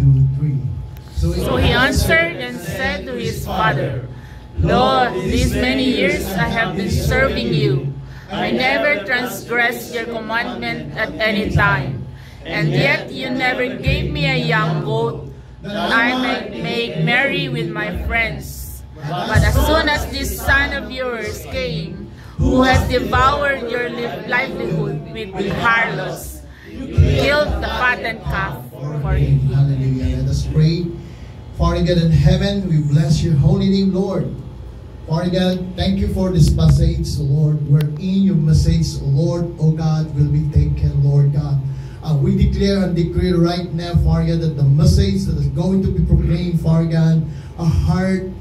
2, 3. So he answered and said to his father, Lord, these many years I have been serving you. I never transgressed your commandment at any time. And yet you never gave me a young goat that I might make merry with my friends. But as soon as this son of yours came, who has devoured your livelihood with harlots, you killed the fattened calf for him. Hallelujah. Let us pray. Father God in heaven, we bless your holy name, Lord. Father God, thank you for this passage, Lord, wherein your message, Lord, oh God, will be taken, Lord God. We declare and decree right now, Father God, that the message that is going to be proclaimed, Father God, a heart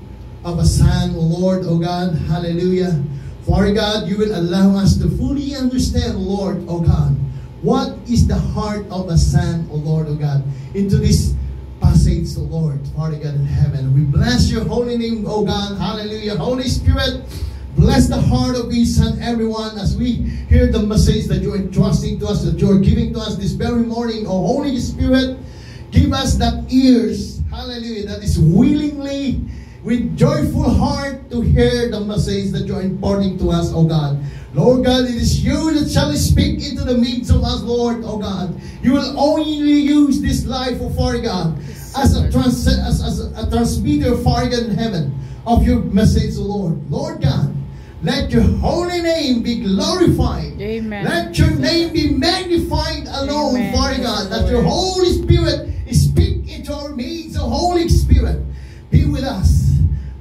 of a son, Lord, oh God, hallelujah. Father God, you will allow us to fully understand, Lord, oh God, what is the heart of a son, oh Lord, oh God, into this passage, oh Lord, Father God in heaven. We bless your holy name, oh God, hallelujah. Holy Spirit, bless the heart of each and everyone as we hear the message that you're entrusting to us, that you're giving to us this very morning. Oh Holy Spirit, give us that ears, hallelujah, that is willingly, with joyful heart to hear the message that you're imparting to us, oh God. Lord God, it is you that shall speak into the midst of us, Lord, oh God. You will only use this life, oh Father God, as a transmitter, Father God in heaven, of your message, oh Lord. Lord God, let your holy name be glorified. Amen. Let your name be magnified alone, Amen. Father God. That your Holy Spirit speak into our midst, oh Holy Spirit. Be with us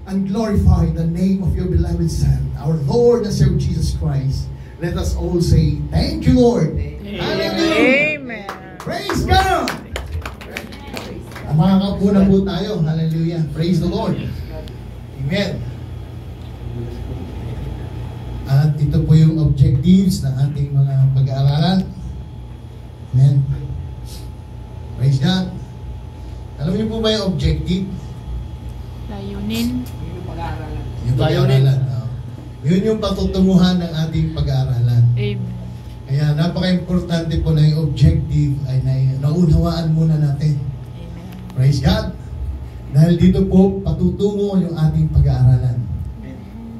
and glorify the name of your beloved Son, our Lord and Savior Jesus Christ. Let us all say, thank you, Lord. Amen. Hallelujah. Amen. Praise God. Makakaupo na po tayo. Hallelujah. Praise the Lord. Amen. At ito po yung objectives ng ating mga pag-aaralan. Amen. Praise God. Alam niyo po ba yung objective? Layunin. Yung pag-aaralan. Yun yung patutunguhan ng ating pag-aaralan. Amen. Kaya napaka-importante po na yung objective ay naunawaan muna natin. Amen. Praise God. Dahil dito po patutungo yung ating pag-aaralan.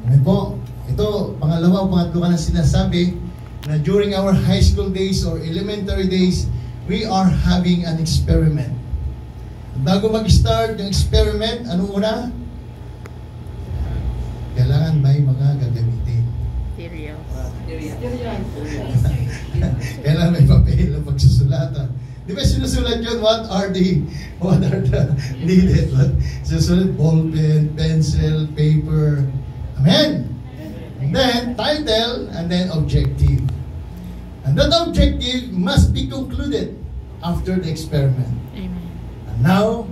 Amen po. Ito, pangalawa o pangatlo ka na sinasabi na during our high school days or elementary days, we are having an experiment. Bago mag-start yung experiment, ano una? Kailangan may mga gagamitin. Kailangan may papel ang pagsusulatan. Di ba sinusulat yun? What are the needed? Sinusulat ball pen, pencil, paper. Amen? And then, title, and then objective. And that objective must be concluded after the experiment. Amen. And now,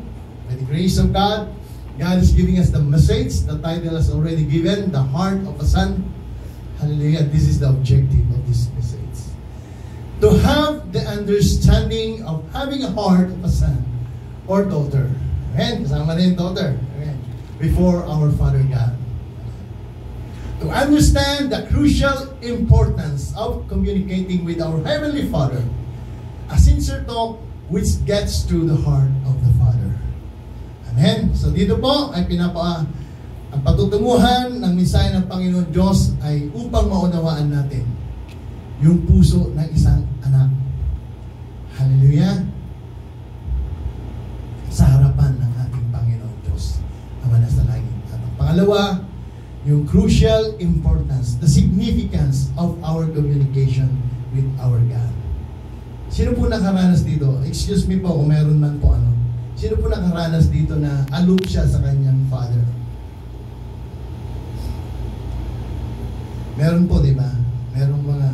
by the grace of God, God is giving us the message. The title is already given, the heart of a son. Hallelujah. This is the objective of this message. To have the understanding of having a heart of a son or daughter. Amen. Kasama na yung daughter. Amen. Before our Father God. To understand the crucial importance of communicating with our Heavenly Father. A sincere talk which gets to the heart of the Father. Amen. So dito po ay ang patutunguhan ng mensahe ng Panginoon Diyos ay upang maunawaan natin yung puso ng isang anak. Hallelujah. Sa harapan ng ating Panginoon Diyos, Ama nasa langit. At ang pangalawa, yung crucial importance, the significance of our communication with our God. Sino po nakaranas dito? Excuse me po kung meron man po ano. Sino po nakaranas dito na aloof siya sa kanyang father? Meron po, di ba? Merong mga,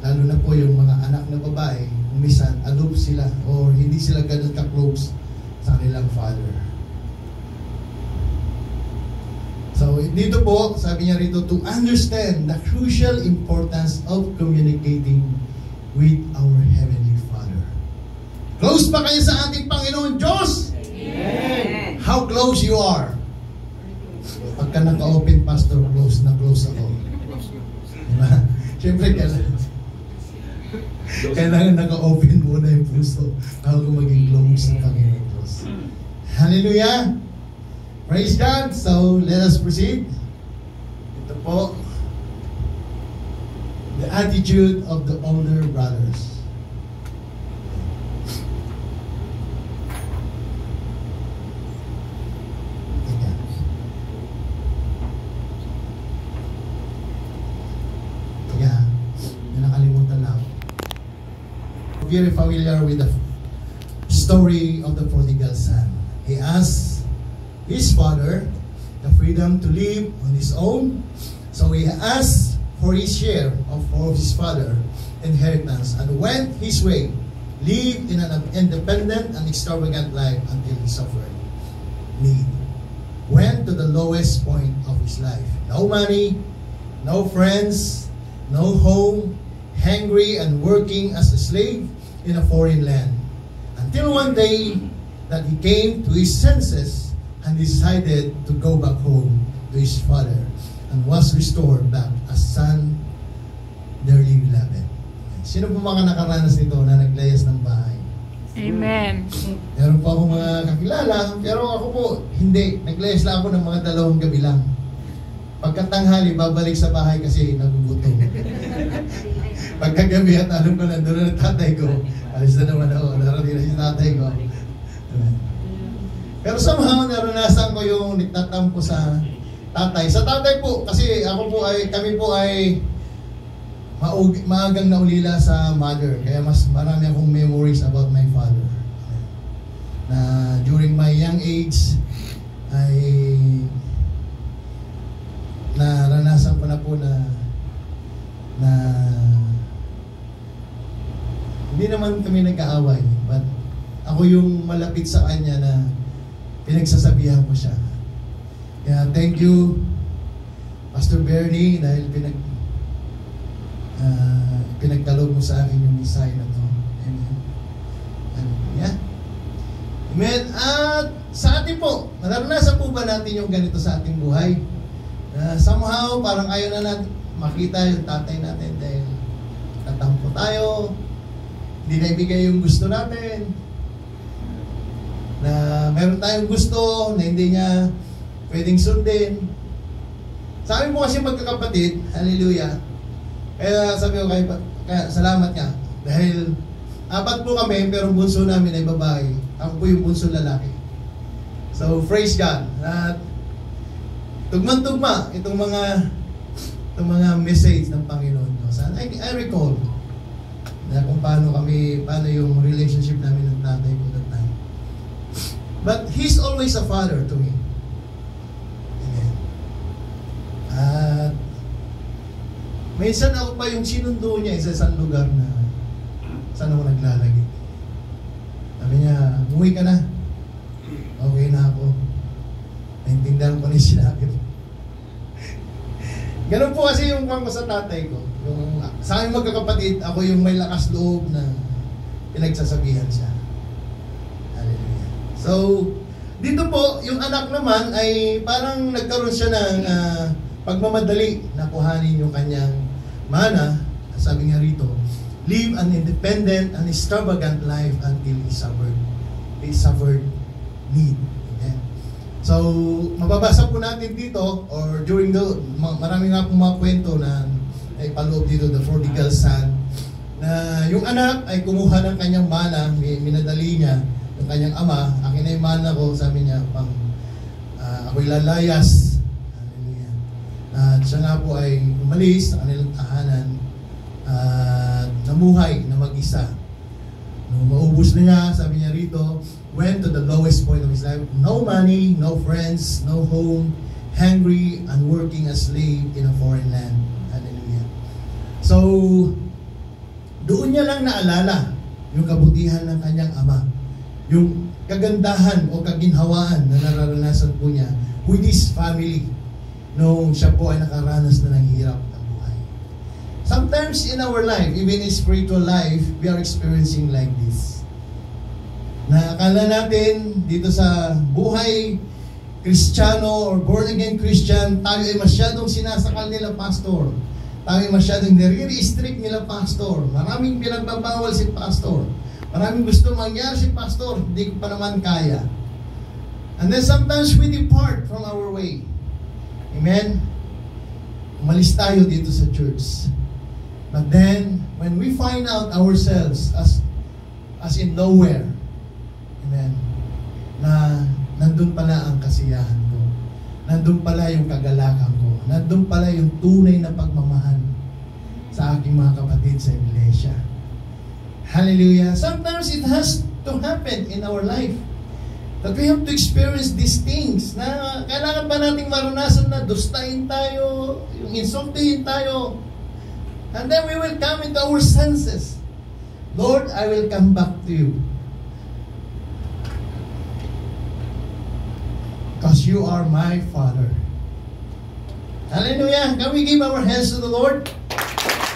lalo na po yung mga anak na babae, minsan aloof sila or hindi sila ganun ka-close sa kanilang father. So, dito po, sabi niya rito, to understand the crucial importance of communicating with our Heavenly Father. Close ba kayo sa ating Panginoon Diyos? Amen. How close you are? Pagka naka-open, Pastor, close na close ako. Diba? Siyempre, kailangan naka-open muna yung puso bago maging close sa Panginoon Diyos. Hallelujah! Praise God! So, let us proceed. Ito po, the attitude of the older brothers. Very familiar with the story of the prodigal son. He asked his father the freedom to live on his own, so he asked for his share of his father's inheritance and went his way, lived in an independent and extravagant life until he suffered need. Went to the lowest point of his life. No money, no friends, no home, hungry and working as a slave in a foreign land. Until one day that he came to his senses and decided to go back home to his father and was restored back as son dearly beloved. Sino po mga nakaranas nito na naglayas ng bahay? Amen. Meron po akong mga kakilala, pero ako po, hindi. Naglayas lang ako ng mga 2 gabi lang. Pagkatanghali, babalik sa bahay kasi nagugutom. Pagkagabi at alam ko nandun na tatay ko, alis na naman ako, narating na si tatay ko. Pero somehow, naranasan ko yung nagtatampo sa tatay. Sa tatay po, kasi kami po ay maagang naulila sa mother. Kaya mas marami akong memories about my father. Na during my young age, ay naranasan ko na po na hindi naman kami nag-aaway, but ako yung malapit sa kanya na pinagsasabihan ko siya. Kaya thank you, Pastor Bernie, dahil pinagdalog mo sa akin yung mensahe na to. Amen. Yeah. Amen. At sa atin po, naranasan po ba natin yung ganito sa ating buhay? Somehow, parang ayaw na natin makita yung tatay natin dahil tatampo tayo, hindi na ibigay yung gusto natin, na meron tayong gusto na hindi niya pwedeng sundin. Sa amin po kasi magkakapatid, hallelujah, kaya sabi ko kaya salamat nga, dahil 4 po kami, pero bunso namin ay babae, ako po yung bunso lalaki. So praise God. At tugman-tugma itong mga message ng Panginoon. I recall na kung paano yung relationship namin ng tatay ko that time. But he's always a father to me. Amen. At minsan ako pa yung sinundo niya sa isang lugar na saan ako naglalagi. Sabi niya, umuwi ka na. Okay na ako. Naintindihan ko na yung sinabi mo. Ganun po kasi yung ko sa tatay ko. Yung, sa aking magkakapatid, ako yung may lakas loob na pinagsasabihan siya. Hallelujah. So, dito po, yung anak naman ay parang nagkaroon siya ng pagmamadali na kuhanin yung kanyang mana. Sabi nga rito, live an independent and extravagant life until he suffered need. So, mababasa po natin dito, or during marami nga pong mga kwento na ay paloob dito, the prodigal son, na yung anak ay kumuha ng kanyang mana, minadali niya yung kanyang ama, akin na yung mana ko, sabi niya, ako'y lalayas. At siya nga po ay umalis sa kanilang tahanan at namuhay na mag-isa. Nung maubos na niya, sabi niya rito, went to the lowest point of his life. No money, no friends, no home, hungry and working as slave in a foreign land. Hallelujah. So, doon niya lang naalala yung kabutihan ng kanyang ama. Yung kagandahan o kaginhawaan na nararanasan po niya with his family nung siya po ay nakaranas na ng hirap ng buhay. Sometimes in our life, even in spiritual life, we are experiencing like this. Na akala natin dito sa buhay Kristiyano or born-again Christian, tayo ay masyadong sinasakal nila pastor. Tayo ay masyadong nire-restrict nila pastor. Maraming pinagbabawal si pastor. Maraming gusto mangyari si pastor, hindi ko pa naman kaya. And then sometimes we depart from our way. Amen? Umalis tayo dito sa church. But then, when we find out ourselves as in nowhere, amen, na nandun pala ang kasiyahan ko. Nandun pala yung kagalakan ko. Nandun pala yung tunay na pagmamahal sa aking mga kapatid sa iglesia. Hallelujah. Sometimes it has to happen in our life that we have to experience these things na kailangan pa nating maranasan na dustahin tayo, yung insultihin tayo. And then we will come into our senses. Lord, I will come back to you. Because you are my Father. Hallelujah. Can we give our hands to the Lord?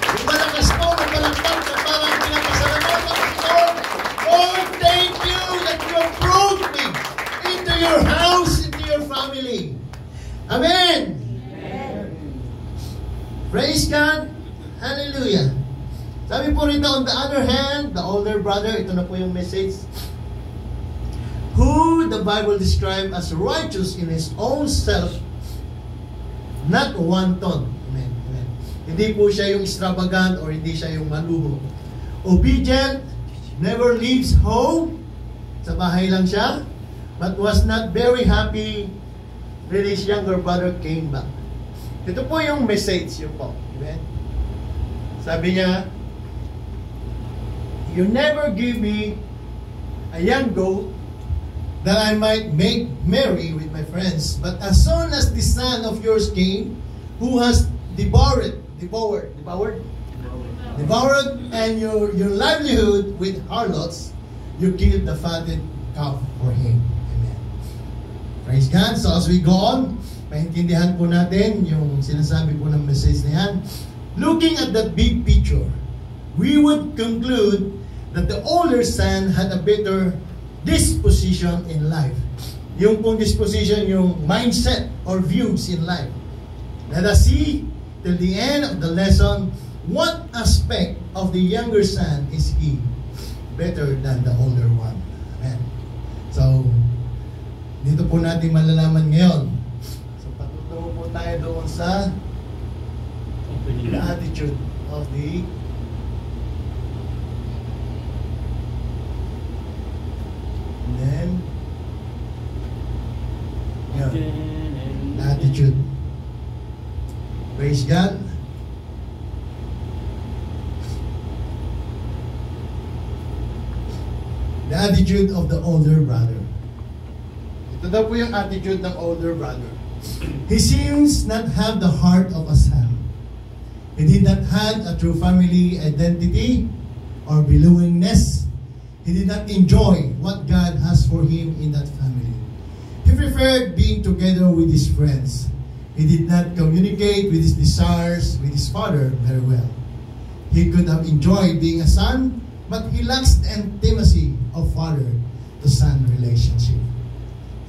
Yung malakas mo, magpalakpak na parang pinapasalamatan ng Lord. Lord, thank you that you have brought me into your house, into your family. Amen. Amen. Praise God. Hallelujah. Sabi po rito, on the other hand, the older brother, ito na po yung message, who the Bible describes as righteous in his own self, not wanton. Amen. Amen. Hindi po siya yung extravagant or hindi siya yung maluho. Obedient, never leaves home. Sa bahay lang siya. But was not very happy when his younger brother came back. Ito po yung message yun po. Amen. Sabi niya, you never give me a young goat that I might make merry with my friends. But as soon as the son of yours came, who has devoured and your livelihood with harlots, you killed the fatted calf for him. Amen. Praise God. So as we go on, maintindihan po natin yung sinasabi po ng message na yan. Looking at that big picture, we would conclude that the older son had a better disposition in life. Yung pong disposition, yung mindset or views in life. Let us see till the end of the lesson what aspect of the younger son is he better than the older one. Amen. So, dito po natin malalaman ngayon. So, patutungo po tayo doon sa the attitude of the the attitude. Praise God. The attitude of the older brother. Ito daw po yung attitude ng older brother. He seems not have the heart of a son. He did not have a true family identity or belongingness. He did not enjoy what God has for him in that family. He preferred being together with his friends. He did not communicate with his desires with his father very well. He could have enjoyed being a son, but he lacks the intimacy of father-to-son relationship.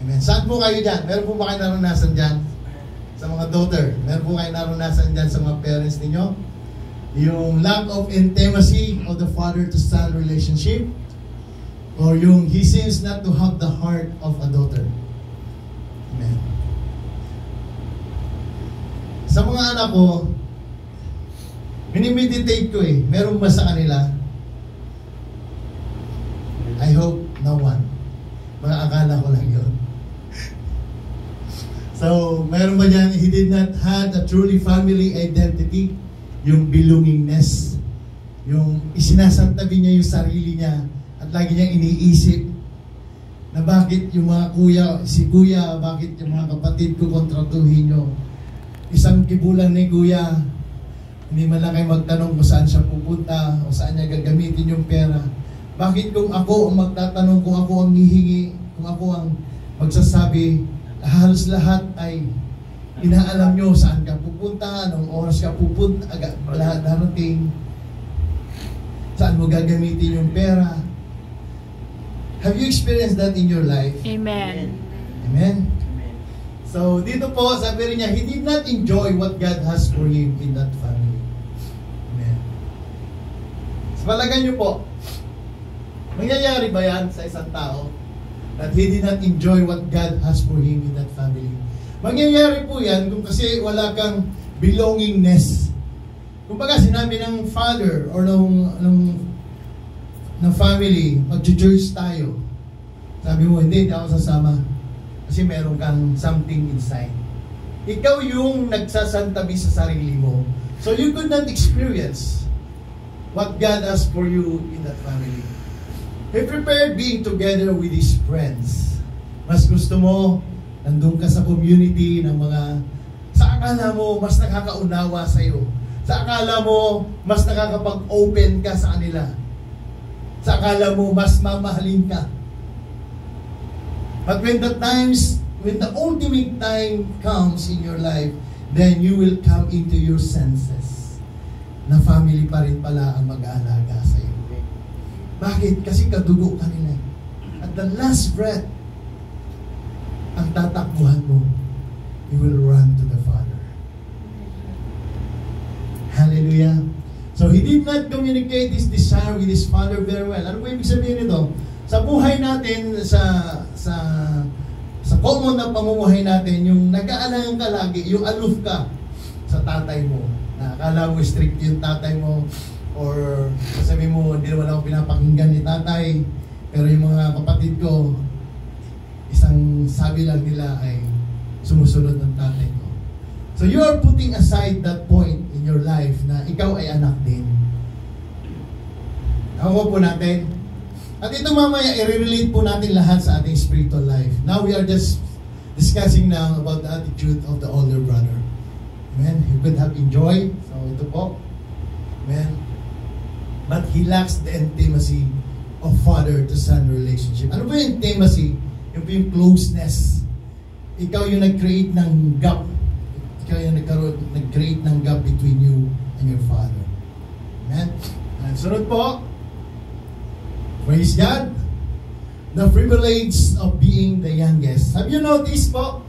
Amen. Saan po kayo dyan? Meron po ba kayo naranasan dyan? Sa mga daughter, meron po kayo naranasan dyan sa mga parents ninyo? Yung lack of intimacy of the father-to-son relationship? Or yung he seems not to have the heart of a daughter? Amen. Sa mga anak ko, minimeditate ko meron ba sa kanila? I hope no one. Mga akala ko lang yun. So, meron ba dyan, he did not have a truly family identity, yung belongingness, yung isinasantabi niya yung sarili niya, at lagi niyang iniisip na bakit yung mga kuya, bakit yung mga kapatid ko kontratuhin nyo. Isang kibulan ni kuya, hindi man lang kayo magtanong kung saan siya pupunta o saan niya gagamitin yung pera. Bakit kung ako ang magtatanong, kung ako ang hihingi, kung ako ang magsasabi, halos lahat ay inaalam nyo saan ka pupunta, anong oras ka pupunta, lahat darating, saan mo gagamitin yung pera. Have you experienced that in your life? Amen. Amen. So, dito po, sabi rin niya, he did not enjoy what God has for him in that family. Amen. So, palagay niyo po, mangyayari ba yan sa isang tao that he did not enjoy what God has for him in that family. Mangyayari po yan kung kasi wala kang belongingness. Kumbaga sinabi ng father or ng family, mag-church tayo. Sabi mo, hindi ako sasama. Kasi meron kang something inside. Ikaw yung nagsasantabi sa sarili mo. So you could not experience what God has for you in that family. He prepared being together with his friends. Mas gusto mo, nandun ka sa community ng mga, sa akala mo, mas nakakaunawa sa'yo. Sa akala mo, mas nakakapag-open ka sa kanila. Sa akala mo, mas mamahalin ka. But when the ultimate time comes in your life, then you will come into your senses na family pa rin pala ang mag-aalaga sa'yo. Bakit? Kasi kadugo ka nila. At the last breath, ang tatakbuhan mo, you will run to the Father. Hallelujah. So he did not communicate his desire with his father very well. Ano po ibig sabihin nito? Sa buhay natin, sa common na pamumuhay natin, yung nag-aalangan ka lagi, yung aloof ka sa tatay mo. Na akala mo strict yung tatay mo, or sabi mo, hindi naman ako pinapakinggan ni tatay, pero yung mga kapatid ko, isang sabi lang nila ay sumusunod ng tatay ko. So you are putting aside that point in your life na ikaw ay anak din. Ako po natin. At ito mamaya, i-relate po natin lahat sa ating spiritual life. Now we are just discussing now about the attitude of the older brother. Amen? He could have enjoyed. So ito po. Amen? But he lacks the intimacy of father to son relationship. Ano po yung intimacy? Yung po yung closeness. Ikaw yung nag-create ng gap. Ikaw yung nag-create ng gap between you and your father. Amen? And sunod po. Praise God. The privilege of being the youngest. Have you noticed po?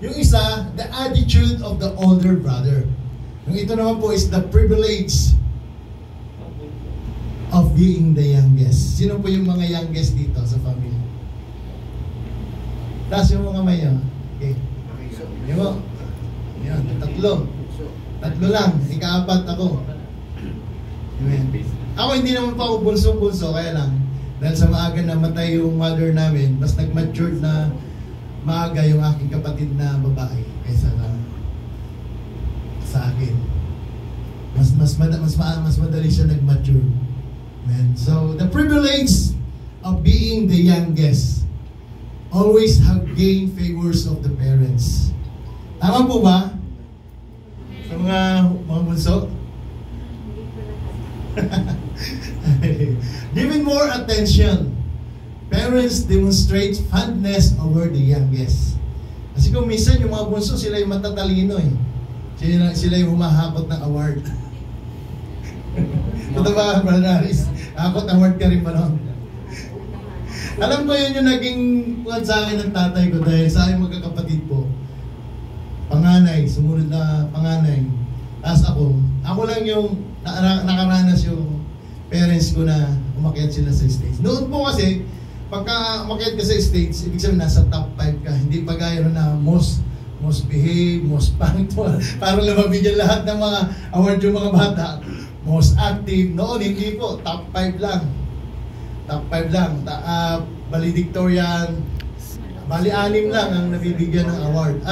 Yung isa, the attitude of the older brother. Yung ito naman po is the privilege of being the youngest. Sino po yung mga youngest dito sa family? Taas yung mga mayo. Okay. Yung mo? Yan, tatlo. Tatlo lang. Ika-apat ako. Amen. Ako hindi naman pa ako bulso-bulso, kaya lang. Dahil sa maaga namatay yung mother namin, mas nag-matured na maaga yung aking kapatid na babae kaysa sa akin. Mas madali siya nag-mature. Amen. So, the privilege of being the youngest always have gained favors of the parents. Tama po ba? Sa mga bunso? Given more attention, parents demonstrate fondness over the youngest. Kasi kung minsan yung mga bunso, sila yung matatalino eh. Sila yung humahakot ng award. Ito ba, Brother Aris? Hakot award ka rin pa noon. Alam ko yun yung naging kuwan sa akin ng tatay ko dahil sa aking magkakapatid po. Panganay, sumunod na panganay. Tapos ako lang yung nakaranas yung parents ko na umakyat sila sa stage. Noon po kasi, pagka umakyat ka sa stage, ibig sabihin nasa top 5 ka. Hindi pa gaya na most behave, most punctual. Parang lumabigyan lahat ng mga award yung mga bata. Most active. Noon, hindi po. Top 5 lang. Top 5 lang. Valedictorian. Bali 6 lang ang nabibigyan ng award.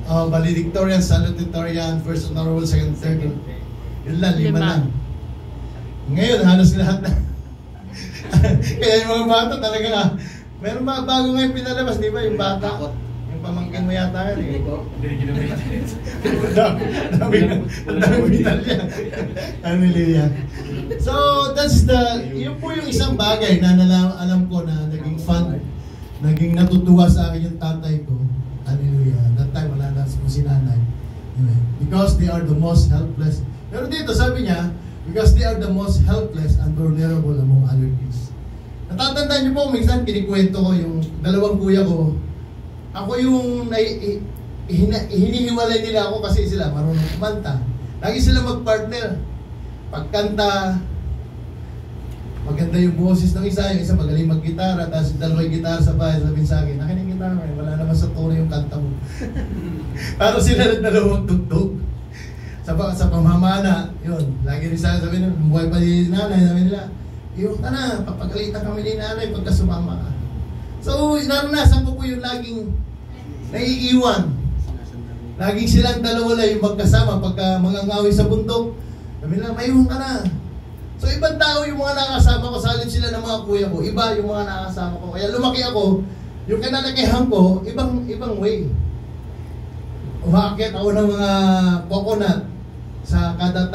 Valedictorian, salutatorian, first honorable, second, third. Yun lang, 5 lang. Ngayon, halos lahat na. Kaya yung mga bata talaga, meron mga bago ngayon pinalabas, di ba? Yung bata. Yung pamangkin mo yata yan eh. Dami Italia. Hallelujah. So, yun po yung isang bagay na alam ko na naging fun, naging natutuwa sa akin yung tatay ko. Hallelujah. That time, wala na po si nanay. Amen. Because they are the most helpless. Pero dito, sabi niya, because they are the most helpless and vulnerable among other kids. Natatandaan niyo po, minsan kinikwento ko yung dalawang kuya ko. Ako yung hinihiwalay nila ako kasi sila marunong kumanta. Lagi sila magpartner. Pagkanta, maganda yung boses ng isa, yung isa magaling mag-gitara, tapos dalawang gitara sa bahay, sabihin sa akin, akin yung gitara, wala naman sa tono yung kanta mo. Pero sila dalawang tugtog. Sa pamamana, yun, lagi rin sa sabi nila, buhay pa ni nanay, sabi nila, yung ka na, papagalitan kami ni nanay pagka sumama ka. So, naranasan ko po yung laging naiiwan. Laging silang dalawa lang yung magkasama pagka mangangawi sa bundok. Sabi nila, maiwan ka na. So, ibang tao yung mga nakasama ko, salin sila ng mga kuya ko, iba yung mga nakasama ko. Kaya lumaki ako, yung kinalakihan ko, ibang way. Umaakit ako ng mga coconut. Sa kada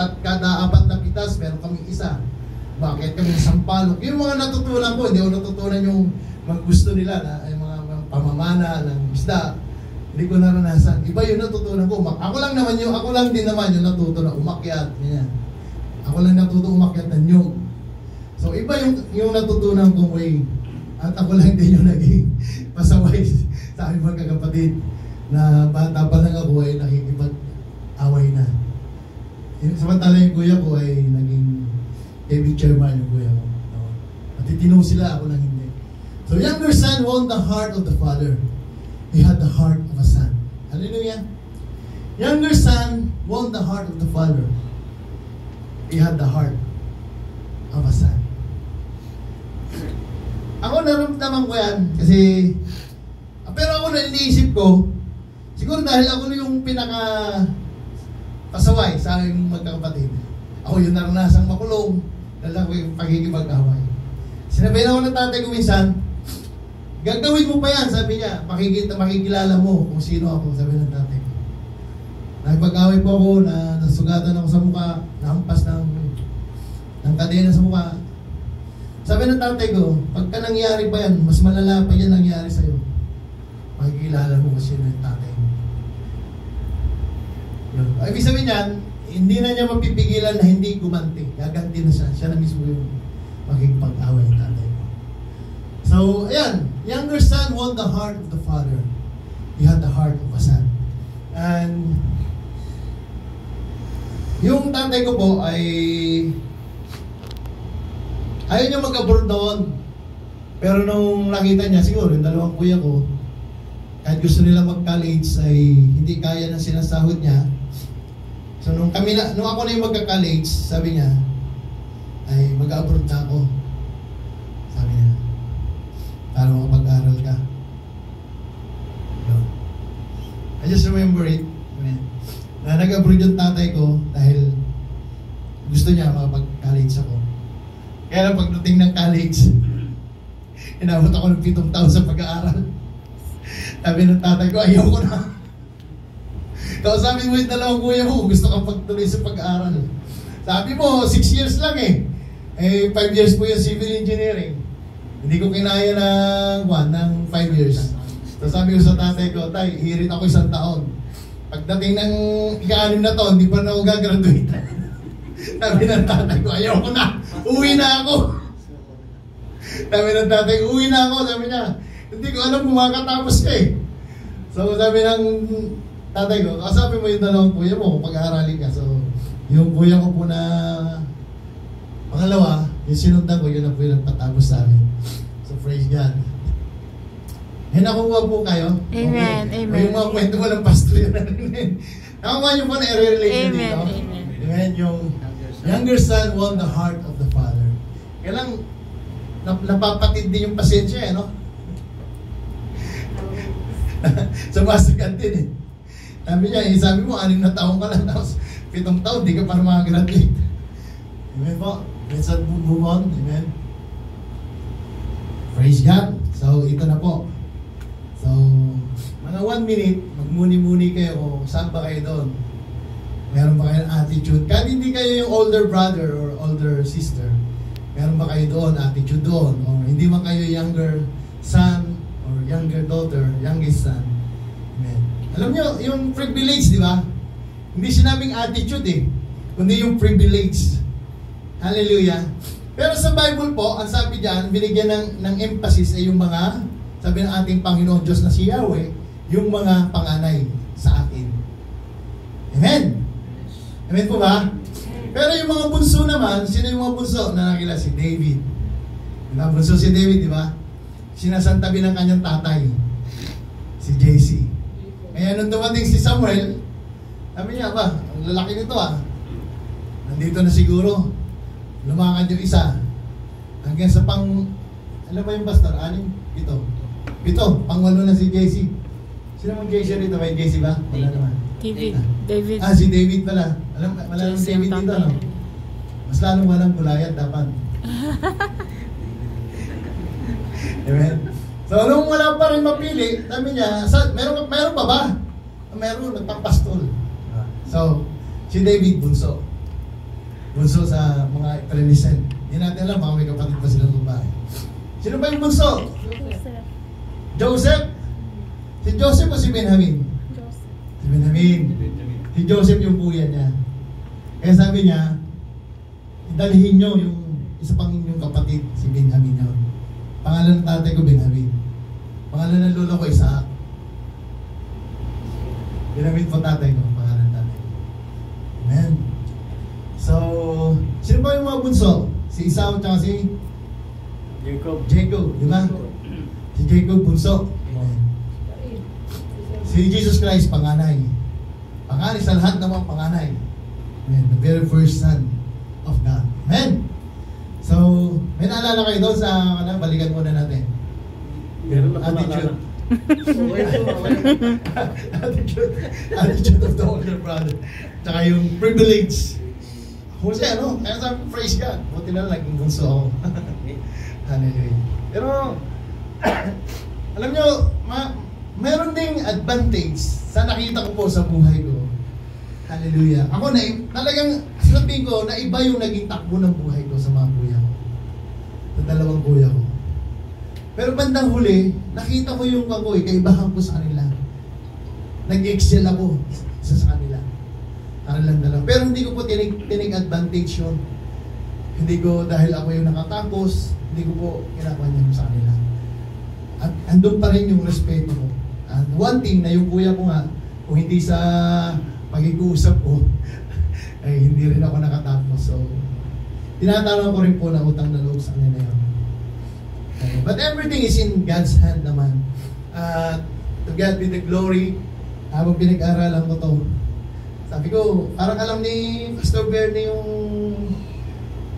apat na pitas, meron kami isa. Bakit kami isang palok? Yung mga natutunan ko, hindi ko natutunan yung gusto nila na yung mga pamamana ng isda. Hindi ko naranasan. Iba yung natutunan ko. Ako lang din naman yung natutunan umakyat. Ganyan. Ako lang natutunan umakyat ng nyug. So iba yung natutunan kong way. At ako lang din yung naging pasaway sa aking magkakapatid na bata pa lang ako ay nakikipag-away na. Samantala yung kuya ko ay naging TV chairman yung kuya ko. At itinong sila, ako lang hindi. So younger son won the heart of the father. He had the heart of a son. Hallelujah. Younger son won the heart of the father. He had the heart of a son. Ako naramdaman ko yan kasi pero ako naiisip ko siguro dahil ako yung pinaka pasaway sa aking magkakapatid. Ako yung naranasang makulong dahil ako yung pagkikipag-away. Sinabihan ako ng tatay ko minsan, gagawin mo pa yan, sabi niya, makikilala mo kung sino ako, sabi ng tatay ko. Nakipag-away po ako, nasugatan ako sa mukha, nahampas ng kadena sa mukha. Sabi ng tatay ko, pagka nangyari pa yan, mas malala pa yan nangyari sa'yo. Makikilala mo kung sino yung tatay mo. Ibig sabihin niyan, hindi na niya mapipigilan na hindi gumanti. Gaganti na siya. Siya na mismo yung makikipag-away ng tatay ko. So, ayan. Younger son won the heart of the father. He had the heart of a son. And yung tatay ko po ay ayaw niya mag-abroad doon. Pero nung nakita niya, siguro yung dalawang kuya ko, kahit gusto nila mag-college ay hindi kaya ng sinasahod niya. So nung ako na yung magka-college, sabi niya, ay mag-abroad na ako. Sabi niya, para makapag-aral ka. I just remember it. Na nag-abroad yung tatay ko dahil gusto niya makapag-college ako. Kaya lang pagdating ng college, inabot ako ng 7 taon sa pag-aaral. Sabi ng tatay ko, ayaw ko na. Tapos sabi mo yung dalawang kuya mo, gusto kang pagtuloy sa pag-aaral. Sabi mo, 6 years lang eh. 5 years po yung civil engineering. Hindi ko kinaya ng 5 years. So sabi ko sa tatay ko, tay, hirit ako 1 taon. Pagdating ng ika-6 na taon, hindi pa na ako gagraduate. Sabi ng tatay ko, ayaw ko na. Uwi na ako. Sabi ng tatay ko, uwi na ako. Sabi niya, hindi ko alam kung makakatapos ka eh. So sabi ng tatay ko, kasabi mo yung dalawang kuya mo, pag-aaralin ka. So yung kuya ko po na pangalawa, yung sinundan ko, yun na po yung nagpatapos sa amin. So praise God. Nakuha po kayo? Amen, okay. Amen. Yung mga kwento mo ng pastor yun. Nakuha nyo po na i-relate nyo dito. Amen. Amen. Yung younger son won the heart of the father. Kaya lang, napapatid din yung pasensya, no? Sumasikat din eh. Sabi mo, 6 na taon ka lang, tapos 7 taon, di ka pa makagraduate. Amen po. Let's move on. Amen. Praise God. So, ito na po. So, mga 1 minute, magmuni-muni kayo kung saan ba kayo doon. Meron ba kayong attitude? Kahit hindi kayo yung older brother or older sister, meron ba kayo doon, attitude doon? O hindi man kayo younger son or younger daughter, youngest son. Amen. Alam nyo, yung privilege, di ba? Hindi sinabing attitude eh, kundi yung privilege. Hallelujah. Pero sa Bible po, ang sabi diyan, binigyan ng emphasis ay yung mga, sabi ng ating Panginoon Diyos na si Yahweh, yung mga panganay sa atin. Amen? Amen po ba? Pero yung mga bunso naman, sino yung mga bunso na nakilala? Si David, Bunso si David, di ba? Sinasantabi ng kanyang tatay, si JC. Kaya nung dumating si Samuel, sabi niya, ba, ang lalaki nito nandito na siguro. Lumakad yung isa. Hanggang sa alam mo yung pastor, 6? 7, pang-8 na si JC. Sino mang JC rito? May JC ba? Wala naman. David. Si David pala. Wala ng David dito, no? Mas lalong walang gulayan dapat. Amen? So, nung wala pa rin mapili, sabi niya, meron pa ba? Meron, nagpapastol. So, si David, bunso. Bunso sa mga Trinisen. Hindi natin alam, baka may kapatid pa silang babae. Sino ba yung bunso? Joseph. Si Joseph o si Benjamin? Si Benjamin. Si Joseph yung kuya niya. Kaya sabi niya, idalhin nyo yung isa pang inyong kapatid, si Benjamin yun. Pangalan ng tatay ko, Benjamin. Pangalan ng lolo ko, Isaac. Benjamin po tatay ko, pangalan ng tatay ko. Amen. So, sino ba yung mga bunso? Si Esau at si Jacob, di ba? Si Jacob bunso. Amen. Si Jesus Christ, panganay. Panganay sa lahat ng mga panganay. Amen. The very first son of God. Amen. So, may naalala kayo doon sa, balikan muna natin. Attitude. Attitude of the older brother. Tsaka yung privilege. Kasi kaya sabi, praise God. Buti na lang, naging bunso ako. Hallelujah. Pero, alam nyo, meron ding advantage sa nakita ko po sa buhay ko. Hallelujah. Ako talagang sabihin ko, na iba yung naging takbo ng buhay ko sa mga kuya ko. Sa dalawang kuya ko. Pero bandang huli, nakita ko yung kaibahan ko sa kanila. Nag-excel ako sa kanila. Kanilang dalawa. Pero hindi ko po tinig advantage yun. Hindi ko, dahil ako yung nakatapos, hindi ko po kinakuha niya sa kanila. At andun pa rin yung respeto ko. And one thing na yung kuya ko nga, kung hindi sa pag-iusap ko, ay hindi rin ako nakatapos. So, tinatanong ko rin po na utang na loob sa kanila yun. But everything is in God's hand naman. To God be the glory. Habang pinag-aralan ko to, sabi ko, parang alam ni Pastor Bernie yung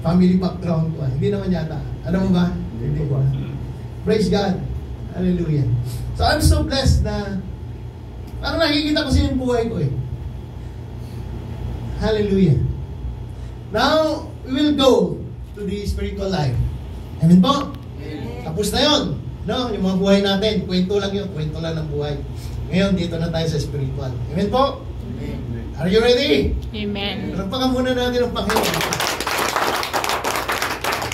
family background ko. Hindi naman yata. Alam mo ba? Hindi ko. Praise God. Hallelujah. So I'm so blessed na parang nakikita ko sa yung buhay ko eh. Hallelujah. Now, we will go to the spiritual life. Amen po? Amen. Tapos na yun. No? Yung mga buhay natin, kwento lang yun. Kwento lang ng buhay. Ngayon, dito na tayo sa spiritual. Amen po? Amen. Are you ready? Amen. Ragpakan muna natin ang Panginoon.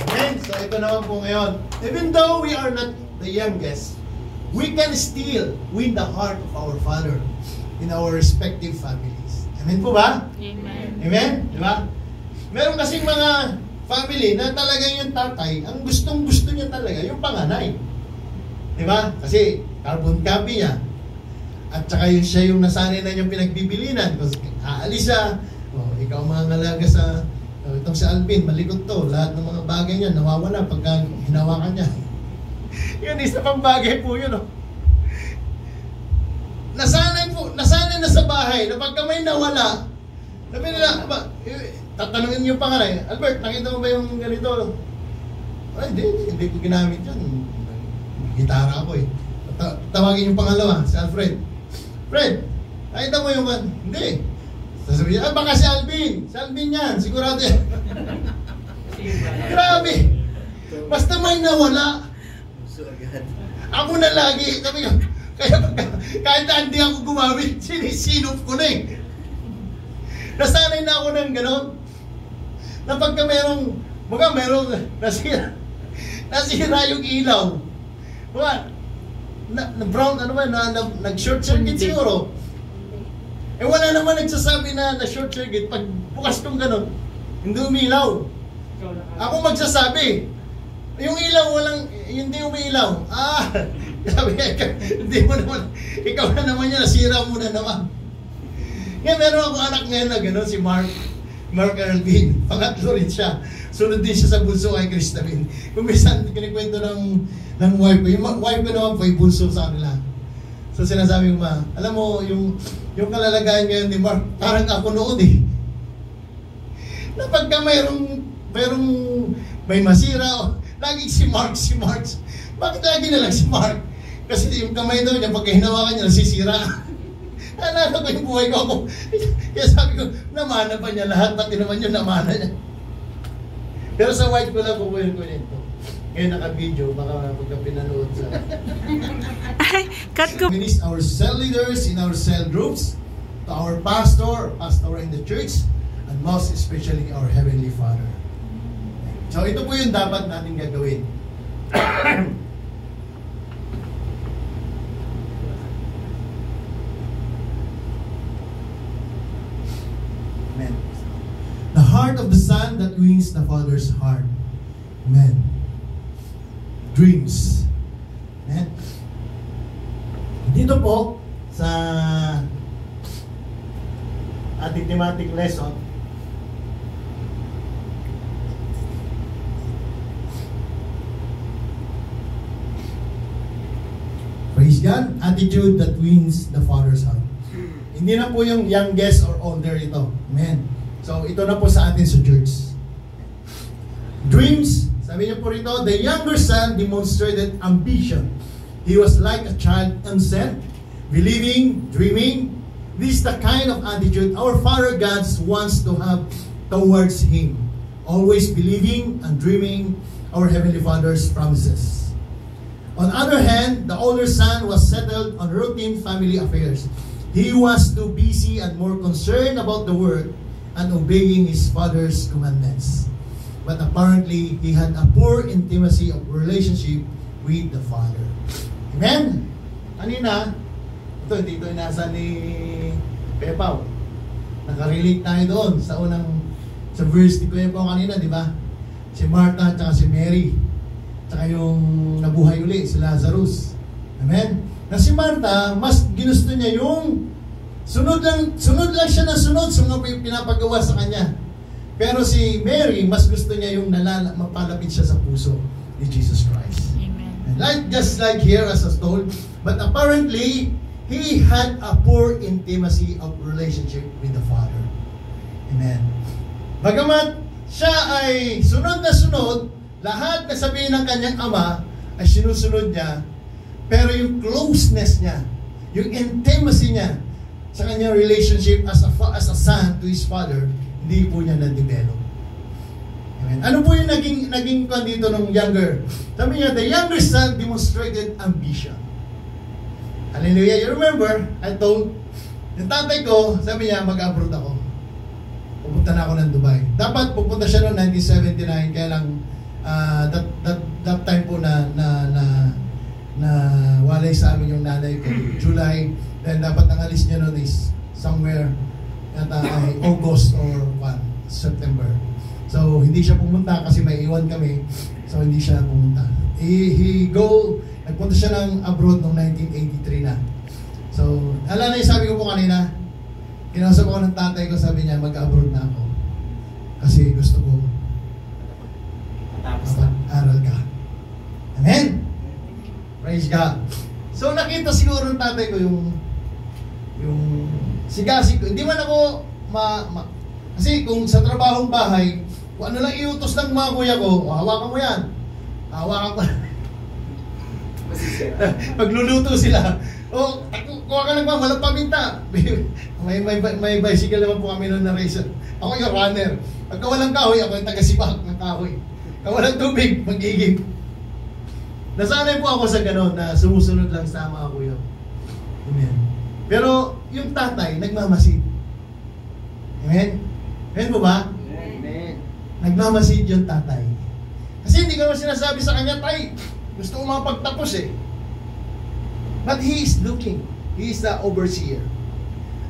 Amen. So ito naman po ngayon. Even though we are not the youngest, we can still win the heart of our Father in our respective families. Amen po ba? Amen. Amen? Di ba? Meron kasing mga family na talagang yung tatay, ang gustong-gusto niya talaga, yung panganay. Di ba? Kasi carbon copy niya. At saka yung siya yung nasanay na niyang pinagbibilinan. Kasi aalis siya, ikaw mga ngalaga sa, itong si Alvin, malikot to. Lahat ng mga bagay niya, nawawala pagka hinawakan niya. Yun, isa pang bagay po yun. Nasanay na sa bahay, na pagka may nawala, sabi nila, tatanungin niyo panganay, Albert, nakita mo ba yung ganito? Ay, hindi ko ginamit yan. Gitara ako eh. Tawagin yung pangalawa, si Alfred. Fred, nakita mo yung hindi. Sasabihin niya, baka si Alvin. Si Alvin yan, sigurado yan. Grabe. Basta may nawala. Ako na lagi. Sabi ko, kaya kahit na hindi ako gumamit, sinisinop ko na eh. Nasanay na ako ng gano'n. Na pagka merong nasira yung ilaw. Brown, nag-short circuit siguro. Eh wala naman nagsasabi na short circuit. Pag bukas kong gano'n, hindi umilaw. Ako magsasabi. Yung ilaw, hindi umilaw. Sabi niya, hindi mo naman, ikaw na naman yan, nasira mo na naman. Ngayon, meron ako anak ngayon na gano'n, si Mark Alvin. Pangatlo rin siya. sunod din siya sa bunso kay Cristabin. Kung minsan, kinikwento ng wife ko, yung wife ko naman po, yung bunso sa kanila. So sinasabi ko alam mo, yung kalalagayan ngayon ni Mark, parang ako noon eh. Na pagka may masira, lagi si Mark. Bakit lagi na lang si Mark? Kasi yung kamay daw niya, pagka hinawakan niya, nasisira. Naalala ko yung buhay ko ako. Kaya sabi ko, namana pa niya lahat, pati naman yung namana niya. Pero sa wife ko lang kukuhin ko nito. Ngayon naka-video, baka pagka pinanood sa... Ay, cut ko. Our cell leaders in our cell groups, to our pastor in the church, and most especially our Heavenly Father. So ito po yung dapat natin gagawin. Amen. The heart of the Son that wins the Father's heart. Amen. Dreams. Amen. Dito po sa ating thematic lesson, praise God, attitude that wins the Father's heart. Hindi na po yung youngest or older ito. Amen. So, ito na po sa atin sa church. Dreams, sabi niyo po rito, the younger son demonstrated ambition. He was like a child unset, believing, dreaming. This is the kind of attitude our Father God wants to have towards Him. Always believing and dreaming our Heavenly Father's promises. On the other hand, the older son was settled on routine family affairs. He was too busy and more concerned about the work and obeying his father's commandments. But apparently, he had a poor intimacy of relationship with the Father. Amen? Kanina, dito nasa ni Pepaw. Nakarelate tayo doon sa verse ni Pepaw kanina, di ba? Si Martha at si Mary. Tsaka yung nabuhay uli, si Lazarus. Amen? Na si Martha, mas ginusto niya yung sunod lang siya na sunod sa mga pinapagawa sa kanya. Pero si Mary, mas gusto niya yung mapalapit siya sa puso ni Jesus Christ. Amen. Just like here as I was told, but apparently, he had a poor intimacy of relationship with the Father. Amen. Bagamat siya ay sunod na sunod, lahat na sabihin ng kanyang ama ay sinusunod niya, pero yung closeness niya, yung intimacy niya sa kanyang relationship as a son to his father, hindi po niya na-develop. Amen. Ano po yung naging kwan dito ng younger? Sabi niya, the younger son demonstrated ambition. Hallelujah. You remember, I told, yung tatay ko, sabi niya, mag-abroad ako. Pupunta na ako ng Dubai. Dapat pupunta siya noong 1979, kaya lang, that time po na walay sa amin yung nanay ko, July, then dapat ang alis niya noon is somewhere yata ay August or September. So, hindi siya pumunta kasi may iwan kami. So, hindi siya pumunta. Nagpunta siya ng abroad noong 1983 na. So, alam na yung sabi ko po kanina, kinausap ako ng tatay ko, sabi niya, mag-abroad na ako. Kasi gusto ko aral ka. Amen? Praise God. So, nakita siguro ng tatay ko yung sigasig ko. Hindi man ako kasi kung sa trabahong bahay, kung ano lang iutos ng mga kuya ko, hawakan mo yan. Hawakan ko. Pagluluto sila. Kuha ka lang ba, walang paminta. may bicycle naman po kami noon na racer. Ako yung runner. Pagka walang kahoy, ako yung taga-sibak ng kahoy. Pagka walang tubig, magiging. Nasanay po ako sa gano'n na sumusunod lang sa mga kuya. Amen. Pero yung tatay, nagmamasid. Amen? Amen po ba? Amen. Nagmamasid yung tatay. Kasi hindi ko naman sinasabi sa kanya, tay, gusto ko makapagtapos eh. But he is looking. He is the overseer.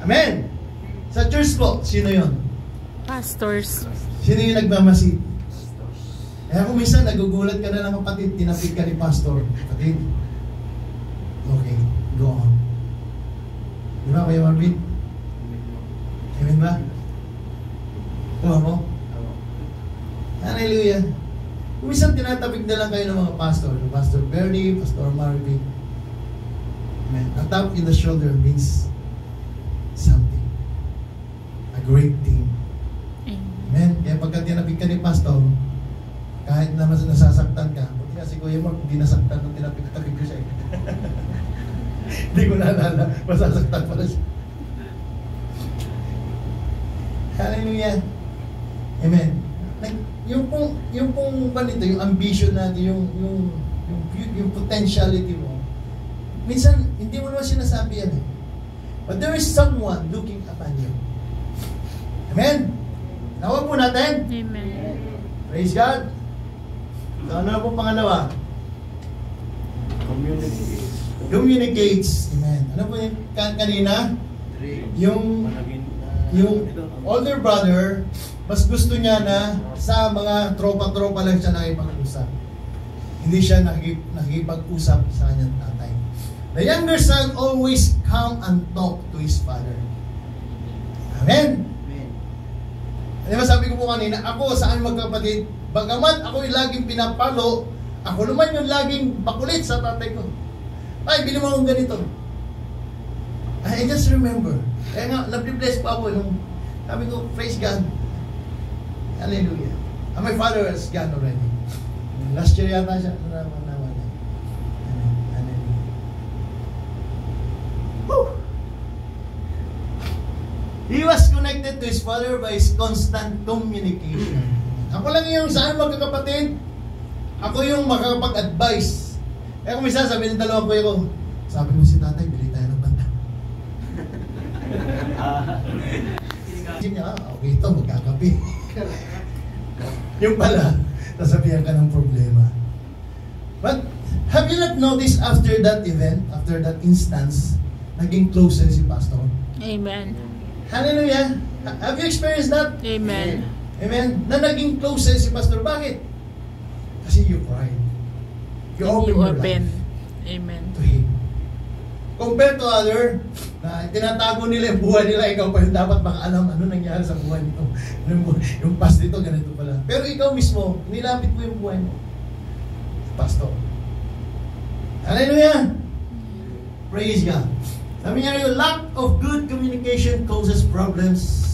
Amen? Sa church po, sino yon? Pastors. Sino yung nagmamasid? Kaya kung minsan nagugulat ka na ng kapatid, tinapik ka ni pastor. Kapatid, okay, go on. Di ba, Kuya Marvin? Amen ba? Tuwa mo? Hallelujah. lang kayo ng mga pastor. Pastor Bernie, Pastor Marvin. Amen. A tap in the shoulder means something. A great thing. Amen. Kaya pagka tinapik ka ni pastor, kahit naman nasasaktan ka, buti nga si Kuya Mark, hindi nasaktan nung tinapik ko siya. Hindi ko naalala, masasaktan pala siya. Hallelujah. Amen. Yung pong panito, yung ambition natin, yung potentiality mo, minsan, hindi mo naman sinasabi yan eh. But there is someone looking upon you. Amen. Nawag po natin. Amen. Praise God. So, ano na po pangalawa? Communicates. Amen. Ano po yung kanina? Yung older brother, mas gusto niya na sa mga tropa-tropa lang siya nakipag-usap. Hindi siya nakipag-usap sa kanyang tatay. The younger son always come and talk to his father. Amen. Di ba sabi ko po kanina, ako saan magkapatid, bagamat ako yung laging pinapalo, ako naman yung laging bakulit sa tatay ko. Ay, bili mo akong ganito. I just remember. Kaya nga, nabibless pa ako nung sabi ko, praise God. Hallelujah. And my father has gone already. Last year yata siya. Hallelujah. Woo! He was connected to his father by his constant communication. Ako lang yung saan magkakapatid. Ako yung makakapag-advise. Kaya kung minsan sabi ng dalawa ko, sabi mo si tatay, bili tayo ng banta. Okay ito, magkakapi. Yung pala, nasabihan ka ng problema. But, have you not noticed after that event, after that instance, naging closer si pastor? Amen. Hallelujah. Have you experienced that? Amen. Amen. Na naging closer si pastor. Bakit? Kasi you cried. You open your life Amen. to Him. Compared to other, na tinatago nila yung buhay nila, ikaw pa yung dapat makaalam ano nangyari sa buhay nito. Yung past nito, ganito pala. Pero ikaw mismo, nilapit mo yung buhay mo. Pastor. Hallelujah! Praise God. Sabi niya yung lack of good communication causes problems